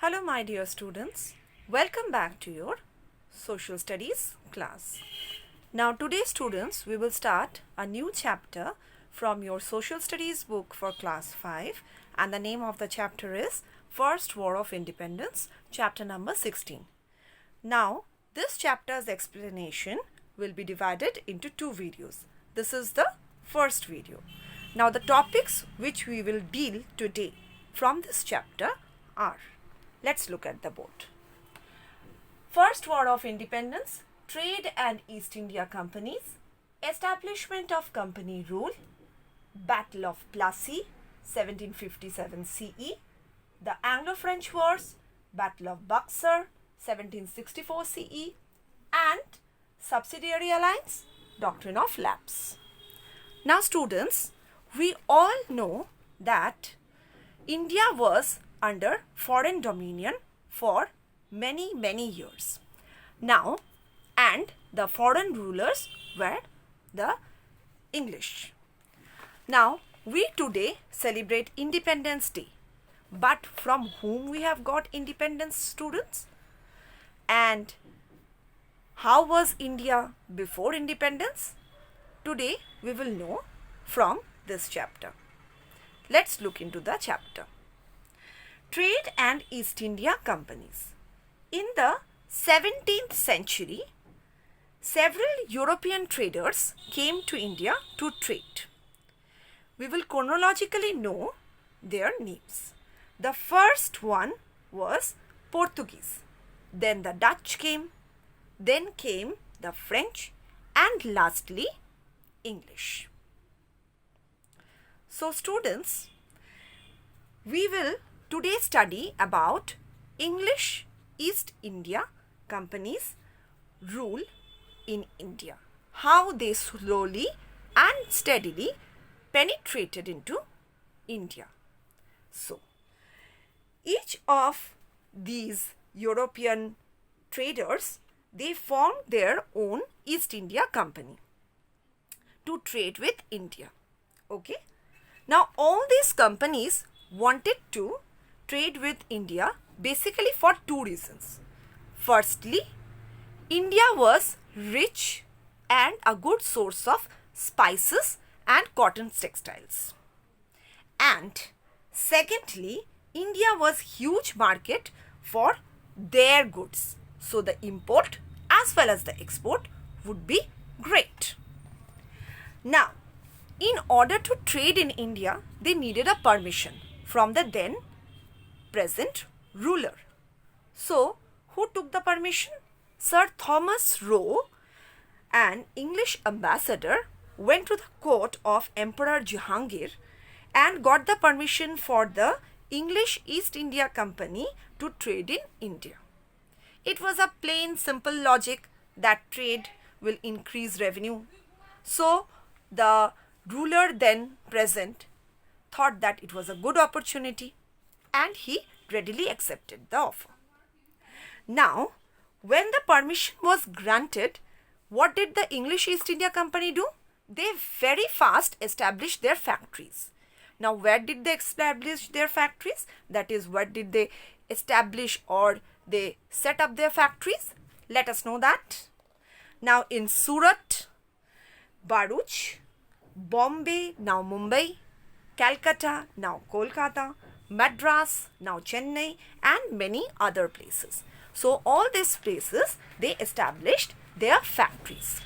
Hello, my dear students. Welcome back to your social studies class. Now, today, students, we will start a new chapter from your social studies book for class 5, and the name of the chapter is First War of Independence, chapter number 16. Now, this chapter's explanation will be divided into two videos. This is the first video. Now, the topics which we will deal today from this chapter are, let's look at the board. First War of Independence, Trade and East India Companies, Establishment of Company Rule, Battle of Plassey, 1757 CE, the Anglo-French Wars, Battle of Buxar, 1764 CE, and Subsidiary Alliance, Doctrine of Lapse. Now, students, we all know that India was under foreign dominion for many years. Now, and the foreign rulers were the English. Now, we today celebrate Independence Day. But from whom we have got independence, students? And how was India before independence? Today, we will know from this chapter. Let's look into the chapter. Trade and East India Companies. In the 17th century, several European traders came to India to trade. We will chronologically know their names. The first one was Portuguese. Then the Dutch came. Then came the French. And lastly, English. So, students, we will today study about English East India Company's rule in India. How they slowly and steadily penetrated into India. So, each of these European traders, they formed their own East India Company to trade with India. Okay. Now, all these companies wanted to trade with India basically for two reasons. Firstly, India was rich and a good source of spices and cotton textiles. And secondly, India was huge market for their goods. So the import as well as the export would be great. Now, in order to trade in India, they needed a permission from the then present ruler. So, who took the permission? Sir Thomas Roe, an English ambassador, went to the court of Emperor Jahangir and got the permission for the English East India Company to trade in India. It was a plain simple logic that trade will increase revenue. So, the ruler then present thought that it was a good opportunity and he readily accepted the offer. Now, when the permission was granted, what did the English East India Company do? They very fast established their factories. Now, where did they establish their factories? That is, what did they establish or they set up their factories? Let us know that. Now, in Surat, Bharuch, Bombay, now Mumbai, Calcutta, now Kolkata, Madras, now Chennai, and many other places. So, all these places, they established their factories.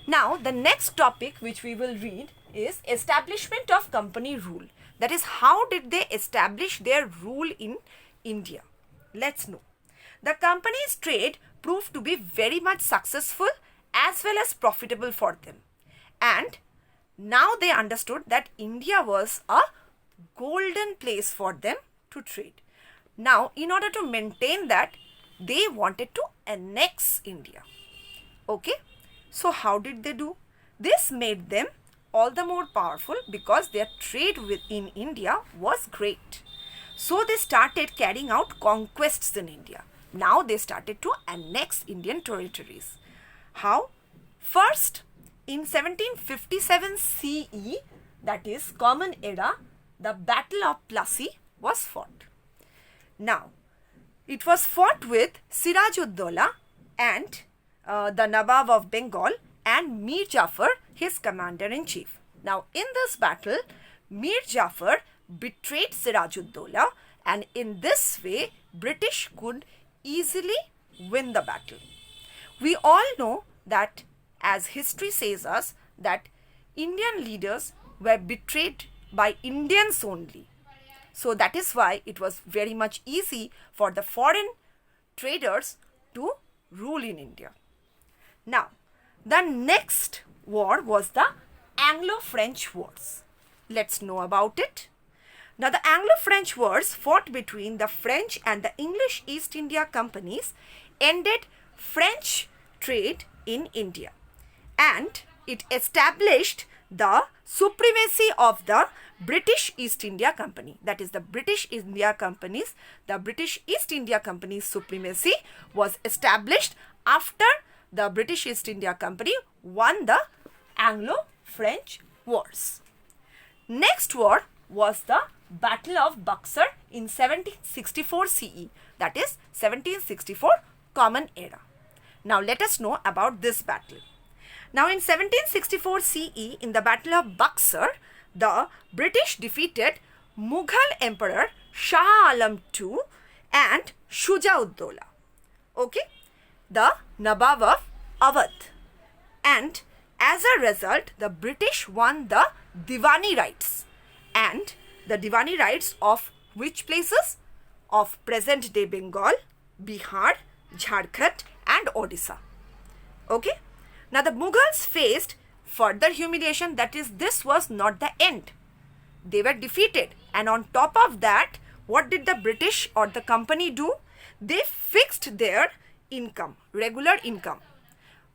Now, the next topic which we will read is establishment of company rule. That is, how did they establish their rule in India? Let's know. The company's trade proved to be very much successful as well as profitable for them. And now they understood that India was a golden place for them to trade. Now, in order to maintain that, they wanted to annex India. Okay. So, how did they do? This made them all the more powerful because their trade within India was great. So, they started carrying out conquests in India. Now, they started to annex Indian territories. How? First, in 1757 CE, that is Common Era, the Battle of Plassey was fought. Now, It was fought with Siraj-ud-Dowla and the Nawab of Bengal and Mir Jafar, his commander-in-chief. Now, in this battle, Mir Jafar betrayed Siraj-ud-Dowla, and in this way, British could easily win the battle. We all know that, as history says us, that Indian leaders were betrayed by Indians only. So that is why it was very much easy for the foreign traders to rule in India. Now, the next war was the Anglo-French Wars. Let's know about it. Now, the Anglo-French Wars fought between the French and the English East India Companies ended French trade in India, and it established the supremacy of the British East India Company. That is, the British East India Company's supremacy was established after the British East India Company won the Anglo-French Wars. Next war was the Battle of Buxar in 1764 CE, that is 1764 Common Era. Now let us know about this battle. Now in 1764 CE, in the Battle of Buxar, the British defeated Mughal Emperor Shah Alam II and Shuja-ud-Dowla, okay, the Nawab of Awadh, and as a result, the British won the Diwani rights, and the Diwani rights of which places? Of present-day Bengal, Bihar, Jharkhand and Odisha. Okay. Now the Mughals faced further humiliation, that is, this was not the end. They were defeated, and on top of that, what did the British or the company do? They fixed their income, regular income.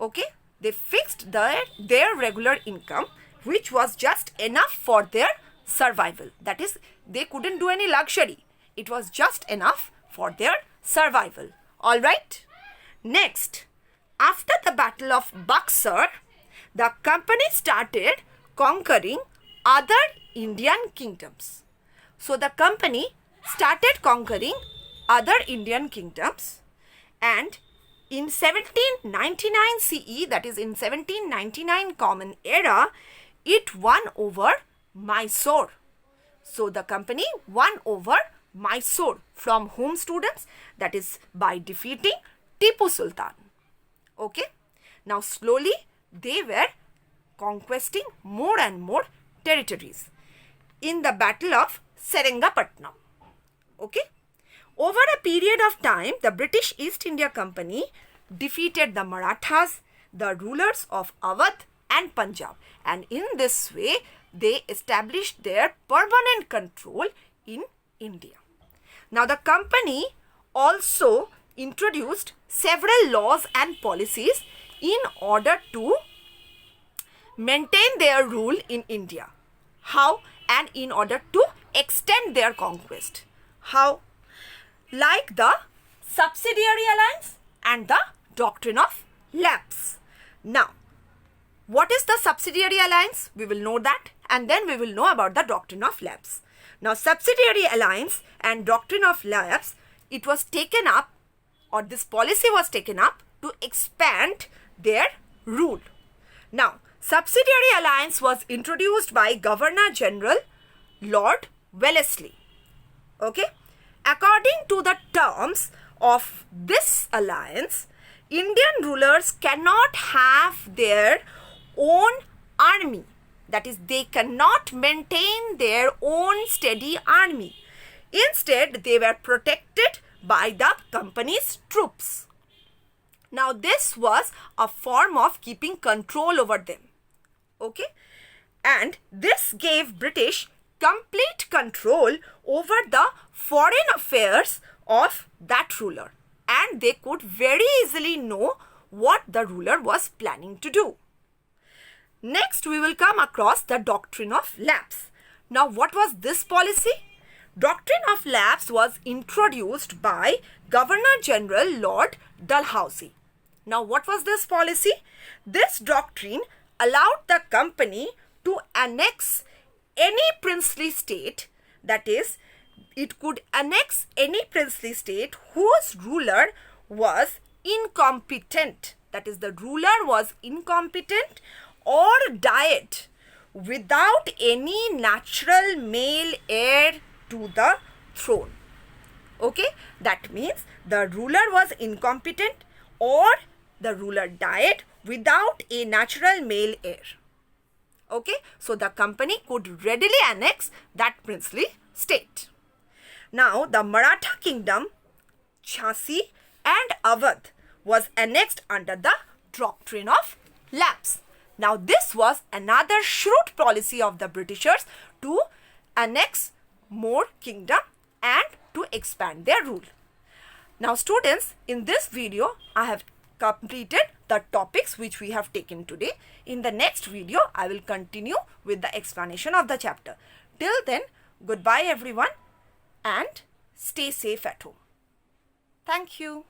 Okay. They fixed their regular income, which was just enough for their survival. That is, they couldn't do any luxury. It was just enough for their survival. All right. Next, after the Battle of Buxar, the company started conquering other Indian kingdoms. So the company started conquering other Indian kingdoms, and in 1799 CE, that is in 1799 Common Era, it won over Mysore. So the company won over Mysore. From whom, students? That is by defeating Tipu Sultan. Okay. Now slowly they were conquesting more and more territories in the Battle of Seringapatnam. Okay. Over a period of time, the British East India Company defeated the Marathas, the rulers of Awadh and Punjab, and in this way they established their permanent control in India. Now the company also introduced several laws and policies in order to maintain their rule in India. How? And in order to extend their conquest. How? Like the subsidiary alliance and the doctrine of lapse. Now, what is the subsidiary alliance? We will know that, and then we will know about the doctrine of lapse. Now, subsidiary alliance and doctrine of lapse, it was taken up, or this policy was taken up to expand their rule. Now, subsidiary alliance was introduced by Governor General Lord Wellesley. Okay. According to the terms of this alliance, Indian rulers cannot have their own army. That is, they cannot maintain their own steady army. Instead, they were protected by the company's troops. Now, this was a form of keeping control over them. Okay? And this gave British complete control over the foreign affairs of that ruler, and they could very easily know what the ruler was planning to do. Next, we will come across the doctrine of lapse. Now, what was this policy? Doctrine of lapse was introduced by Governor General Lord Dalhousie. Now, what was this policy? This doctrine allowed the company to annex any princely state, that is, it could annex any princely state whose ruler was incompetent. That is, the ruler was incompetent or died without any natural male heir to the throne. Okay, that means the ruler was incompetent or the ruler died without a natural male heir. Okay, so the company could readily annex that princely state. Now, the Maratha kingdom, Jhansi and Awadh was annexed under the doctrine of lapse. Now, this was another shrewd policy of the Britishers to annex more kingdom and to expand their rule. Now, students, in this video, I have completed the topics which we have taken today. In the next video, I will continue with the explanation of the chapter. Till then, goodbye everyone and stay safe at home. Thank you.